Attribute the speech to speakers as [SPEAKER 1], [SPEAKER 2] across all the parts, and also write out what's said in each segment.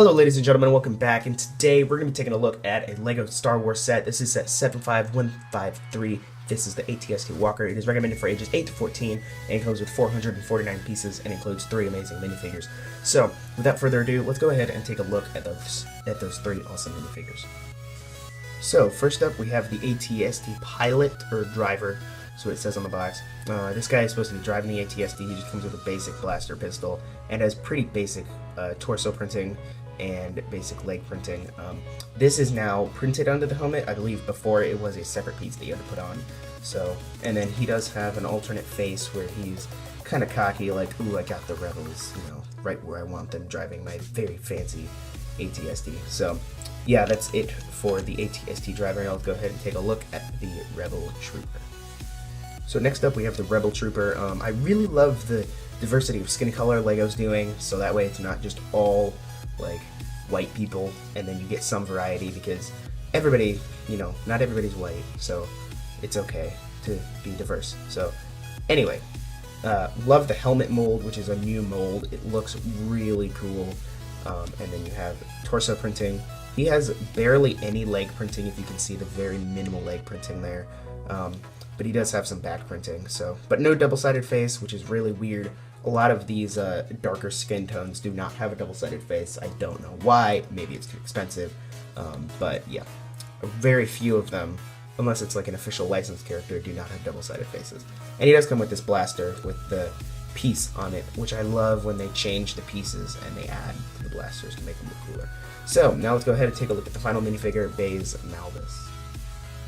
[SPEAKER 1] Hello ladies and gentlemen, welcome back, and today we're going to be taking a look at a LEGO Star Wars set. This is set 75153. This is the AT-ST Walker. It is recommended for ages 8 to 14, and it comes with 449 pieces and includes 3 amazing minifigures. So, without further ado, let's go ahead and take a look at those 3 awesome minifigures. So, first up we have the AT-ST Pilot, or Driver. That's what it says on the box. This guy is supposed to be driving the AT-ST. He just comes with a basic blaster pistol and has pretty basic torso printing and basic leg printing. This is now printed onto the helmet. I believe before it was a separate piece that you had to put on. So, and then he does have an alternate face where he's kind of cocky, like, ooh, I got the rebels, you know, right where I want them, driving my very fancy AT-ST. So, yeah, that's it for the AT-ST driver. Now let's go ahead and take a look at the Rebel Trooper. So next up we have the Rebel Trooper. I really love the diversity of skin color LEGO's doing, so that way it's not just all like white people, and then you get some variety because everybody, you know, not everybody's white, so it's okay to be diverse. So anyway, love the helmet mold, which is a new mold. It looks really cool. And then you have torso printing. He has barely any leg printing, if you can see the very minimal leg printing there. But he does have some back printing, so, but no double-sided face, which is really weird. A lot of these darker skin tones do not have a double-sided face. I don't know why. Maybe it's too expensive. But yeah, very few of them, unless it's like an official licensed character, do not have double-sided faces. And he does come with this blaster with the piece on it, which I love when they change the pieces and they add to the blasters to make them look cooler. So now let's go ahead and take a look at the final minifigure, Baze Malthus.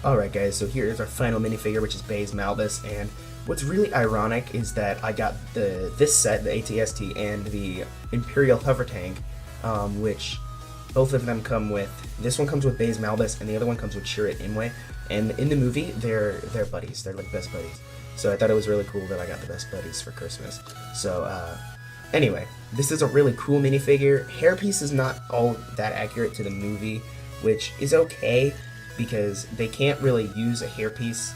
[SPEAKER 1] Alright guys, so here is our final minifigure, which is Baze Malthus, and what's really ironic is that I got this set, the AT-ST, and the Imperial Hover Tank, which both of them come with. This one comes with Baze Malthus, and the other one comes with Chirrut Imwe, and in the movie, they're buddies. They're like best buddies. So I thought it was really cool that I got the best buddies for Christmas. So, anyway, this is a really cool minifigure. Hairpiece is not all that accurate to the movie, which is okay, because they can't really use a hairpiece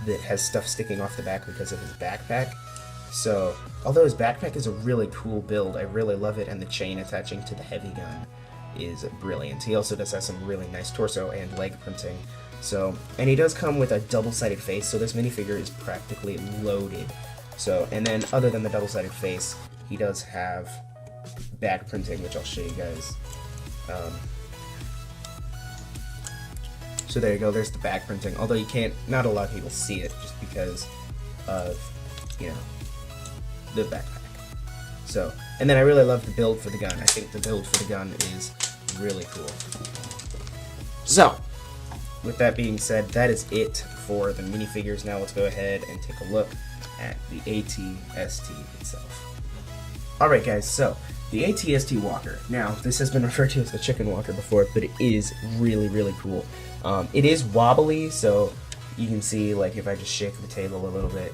[SPEAKER 1] that has stuff sticking off the back because of his backpack. So, although his backpack is a really cool build, I really love it, and the chain attaching to the heavy gun is brilliant. He also does have some really nice torso and leg printing. So, and he does come with a double-sided face, so this minifigure is practically loaded. So, and then other than the double-sided face, he does have back printing, which I'll show you guys. So there you go, there's the back printing, although you can't, not a lot of people see it just because of, you know, the backpack. So, and then I really love the build for the gun. I think the build for the gun is really cool. So, with that being said, that is it for the minifigures. Now let's go ahead and take a look at the AT-ST itself. Alright guys, so the AT-ST Walker. Now, this has been referred to as the Chicken Walker before, but it is really, really cool. It is wobbly, so you can see, like, if I just shake the table a little bit,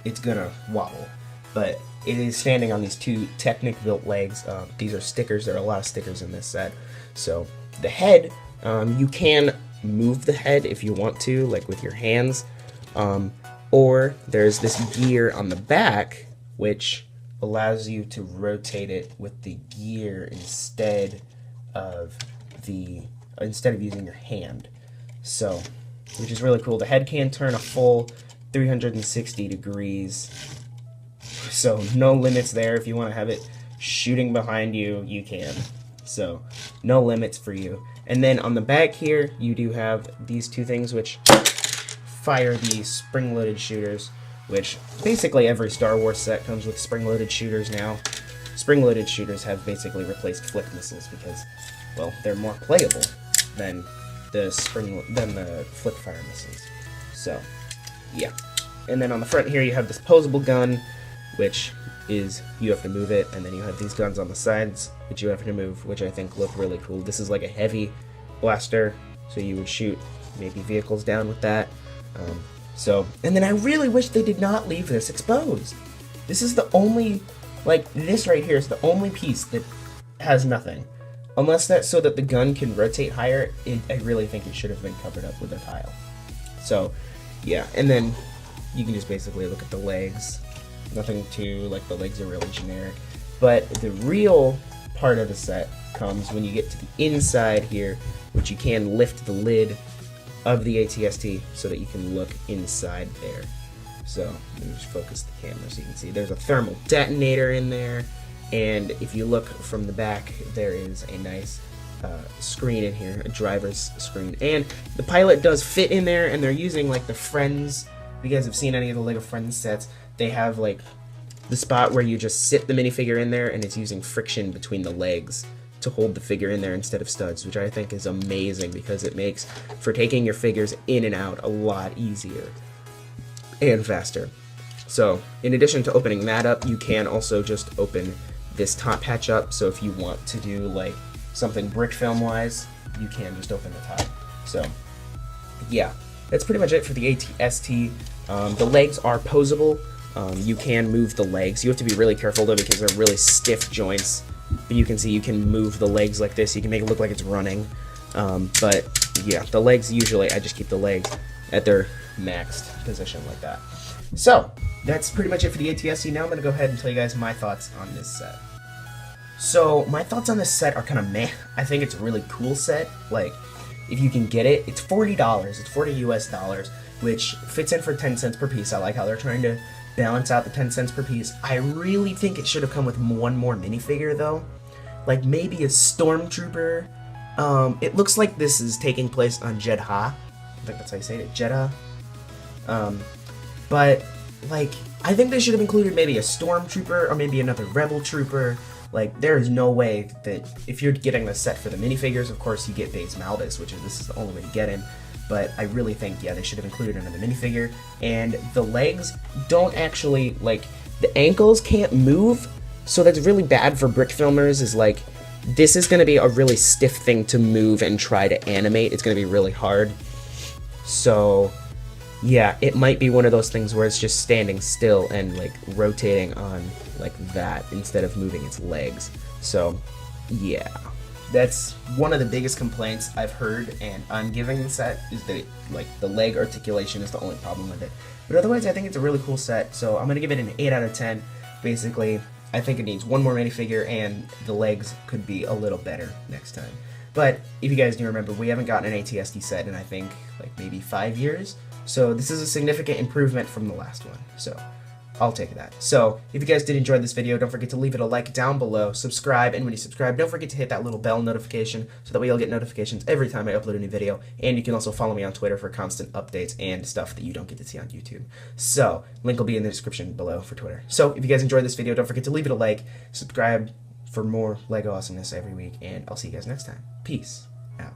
[SPEAKER 1] it's gonna wobble. But it is standing on these 2 Technic-built legs. These are stickers. There are a lot of stickers in this set. So, the head, you can move the head if you want to, like with your hands. Or there's this gear on the back, which allows you to rotate it with the gear instead of using your hand. So, which is really cool. The head can turn a full 360 degrees. So, no limits there. If you want to have it shooting behind you, you can. So, no limits for you. And then on the back here, you do have these 2 things which fire the spring-loaded shooters, which basically every Star Wars set comes with spring-loaded shooters now. Spring-loaded shooters have basically replaced flick missiles because, well, they're more playable than the flick fire missiles. So, yeah. And then on the front here you have this posable gun, which is, you have to move it, and then you have these guns on the sides, which you have to move, which I think look really cool. This is like a heavy blaster, so you would shoot maybe vehicles down with that. So, and then I really wish they did not leave this exposed. This is the only, like, this right here is the only piece that has nothing. Unless that's so that the gun can rotate higher, I really think it should have been covered up with a tile. So, yeah, and then you can just basically look at the legs. Nothing too, like, the legs are really generic. But the real part of the set comes when you get to the inside here, which you can lift the lid of the ATST so that you can look inside there. So let me just focus the camera so you can see there's a thermal detonator in there, and if you look from the back, there is a nice screen in here, a driver's screen, and the pilot does fit in there, and they're using like the Friends. If you guys have seen any of the LEGO Friends sets, they have like the spot where you just sit the minifigure in there, and it's using friction between the legs to hold the figure in there instead of studs, which I think is amazing because it makes for taking your figures in and out a lot easier and faster. So in addition to opening that up, you can also just open this top hatch up. So if you want to do like something brick film wise, you can just open the top. So yeah, that's pretty much it for the ATST. The legs are posable. You can move the legs. You have to be really careful though because they're really stiff joints. But you can see you can move the legs like this. You can make it look like it's running. But yeah, the legs usually, I just keep the legs at their maxed position like that. So that's pretty much it for the ATST. Now I'm going to go ahead and tell you guys my thoughts on this set. So my thoughts on this set are kind of meh. I think it's a really cool set. Like, if you can get it, it's $40. It's $40 US, which fits in for 10 cents per piece. I like how they're trying to balance out the 10 cents per piece. I really think it should have come with one more minifigure though. Like maybe a Stormtrooper. It looks like this is taking place on Jedha. I think that's how you say it, Jedha. But like, I think they should have included maybe a Stormtrooper or maybe another Rebel Trooper. Like, there is no way that if you're getting the set for the minifigures, of course you get base Malthus, which is this is the only way to get him. But I really think, yeah, they should have included another minifigure. And the legs don't actually, like, the ankles can't move, so that's really bad for brick filmers. Is like, this is going to be a really stiff thing to move and try to animate. It's going to be really hard. So yeah, it might be one of those things where it's just standing still and like rotating on like that instead of moving its legs. So yeah, that's one of the biggest complaints I've heard, and I'm giving the set is that like the leg articulation is the only problem with it. But otherwise, I think it's a really cool set. So I'm gonna give it an 8 out of 10. Basically, I think it needs one more minifigure, and the legs could be a little better next time. But if you guys do remember, we haven't gotten an ATST set in I think like maybe 5 years. So this is a significant improvement from the last one. So I'll take that. So if you guys did enjoy this video, don't forget to leave it a like down below, subscribe, and when you subscribe, don't forget to hit that little bell notification so that way you'll get notifications every time I upload a new video. And you can also follow me on Twitter for constant updates and stuff that you don't get to see on YouTube. So link will be in the description below for Twitter. So if you guys enjoyed this video, don't forget to leave it a like, subscribe for more LEGO awesomeness every week, and I'll see you guys next time. Peace out.